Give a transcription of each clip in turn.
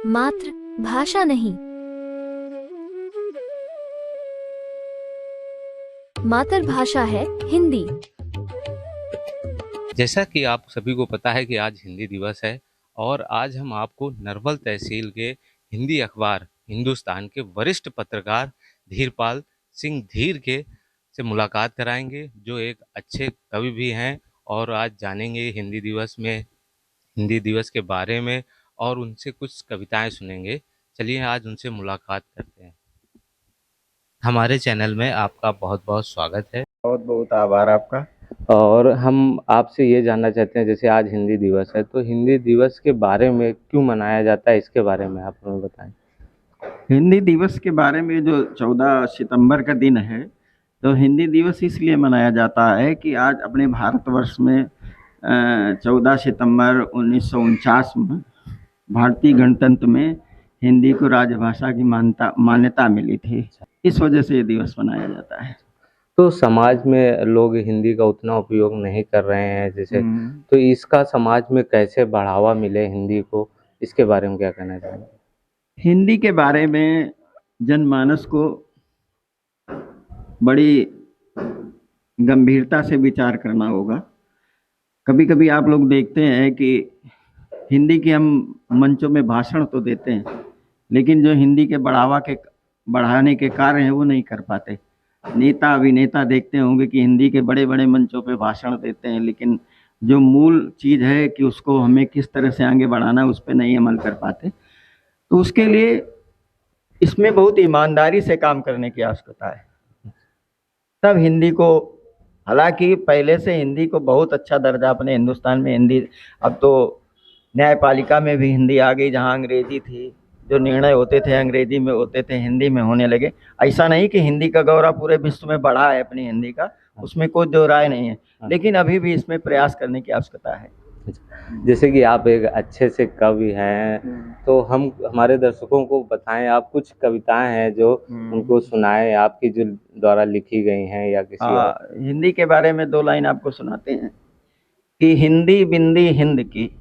मात्र भाषा नहीं, मातृभाषा है हिंदी। जैसा कि आप सभी को पता है कि आज हिंदी दिवस है और आज हम आपको नरवल तहसील के हिंदी अखबार हिंदुस्तान के वरिष्ठ पत्रकार धीरपाल सिंह धीर के से मुलाकात कराएंगे, जो एक अच्छे कवि भी हैं। और आज जानेंगे हिंदी दिवस के बारे में और उनसे कुछ कविताएं सुनेंगे। चलिए आज उनसे मुलाकात करते हैं। हमारे चैनल में आपका बहुत बहुत स्वागत है। बहुत बहुत आभार आपका। और हम आपसे ये जानना चाहते हैं, जैसे आज हिंदी दिवस है तो हिंदी दिवस के बारे में क्यों मनाया जाता है, इसके बारे में आप हमें बताएं। हिंदी दिवस के बारे में जो 14 सितंबर का दिन है, तो हिंदी दिवस इसलिए मनाया जाता है कि आज अपने भारतवर्ष में 14 सितंबर 1949 में भारतीय गणतंत्र में हिंदी को राजभाषा की मान्यता मिली थी। इस वजह से ये दिवस मनाया जाता है। तो समाज में लोग हिंदी का उतना उपयोग नहीं कर रहे हैं जैसे, तो इसका समाज में कैसे बढ़ावा मिले हिंदी को, इसके बारे में क्या कहना चाहेंगे? हिंदी के बारे में जनमानस को बड़ी गंभीरता से विचार करना होगा। कभी कभी आप लोग देखते हैं कि हिंदी के हम मंचों में भाषण तो देते हैं, लेकिन जो हिंदी के बढ़ाने के कार्य हैं वो नहीं कर पाते। नेता अभिनेता देखते होंगे कि हिंदी के बड़े बड़े मंचों पे भाषण देते हैं, लेकिन जो मूल चीज़ है कि उसको हमें किस तरह से आगे बढ़ाना, उस पर नहीं अमल कर पाते। तो उसके लिए इसमें बहुत ईमानदारी से काम करने की आवश्यकता है। तब हिंदी को, हालांकि पहले से हिंदी को बहुत अच्छा दर्जा अपने हिंदुस्तान में हिंदी, अब तो न्यायपालिका में भी हिंदी आ गई, जहाँ अंग्रेजी थी, जो निर्णय होते थे अंग्रेजी में होते थे, हिंदी में होने लगे। ऐसा नहीं कि हिंदी का गौरव पूरे विश्व में बढ़ा है अपनी हिंदी का, उसमें कोई दो राय नहीं है, लेकिन अभी भी इसमें प्रयास करने की आवश्यकता है। जैसे कि आप एक अच्छे से कवि हैं, तो हम हमारे दर्शकों को बताएं, आप कुछ कविताएं हैं जो उनको सुनाएं, आपकी जो द्वारा लिखी गई हैं या किसी और। हिंदी के बारे में 2 लाइन आपको सुनाते हैं कि हिंदी बिंदी हिंद की,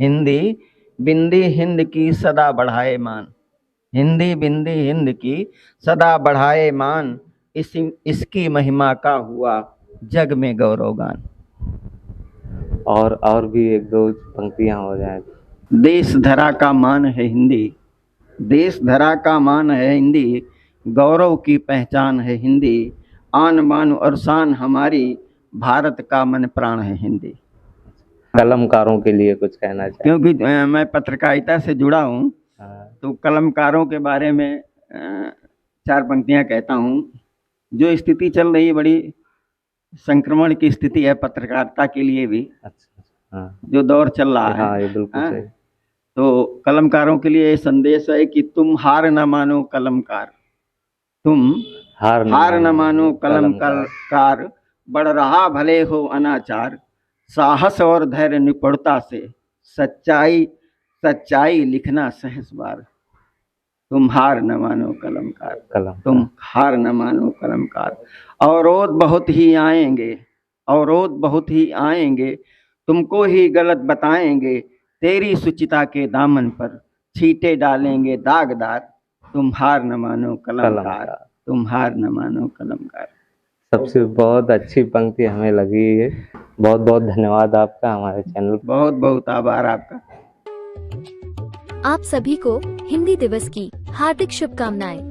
हिंदी बिंदी हिंद की सदा बढ़ाए मान, हिंदी बिंदी हिंद की सदा बढ़ाए मान, इसकी महिमा का हुआ जग में गौरवगान। और भी 1-2 पंक्तियां हो जाए। देश धरा का मान है हिंदी, देश धरा का मान है हिंदी, गौरव की पहचान है हिंदी, आन बान और शान हमारी, भारत का मन प्राण है हिंदी। कलमकारों के लिए कुछ कहना चाहिए? क्योंकि मैं पत्रकारिता से जुड़ा हूँ, तो कलमकारों के बारे में 4 पंक्तियाँ कहता हूँ। जो स्थिति चल रही है, बड़ी संक्रमण की स्थिति है पत्रकारिता के लिए भी। अच्छा। जो दौर चल रहा है। हाँ, ये बिल्कुल सही। तो कलमकारों के लिए संदेश है कि तुम हार न मानो कलमकार, तुम हार न मानो कलमकार, बढ़ रहा भले हो अनाचार, साहस और धैर्य निपुणता से सच्चाई लिखना सहस बार, तुम हार न मानो कलमकार, तुम हार न मानो कलमकार। अवरोध बहुत ही आएंगे, अवरोध बहुत ही आएंगे, तुमको ही गलत बताएंगे, तेरी सुचिता के दामन पर छींटे डालेंगे दागदार, तुम हार न मानो कलमकार, तुम हार न मानो कलमकार। सबसे बहुत अच्छी पंक्ति हमें लगी है। बहुत बहुत धन्यवाद आपका हमारे चैनल। बहुत बहुत आभार आपका। आप सभी को हिंदी दिवस की हार्दिक शुभकामनाएं।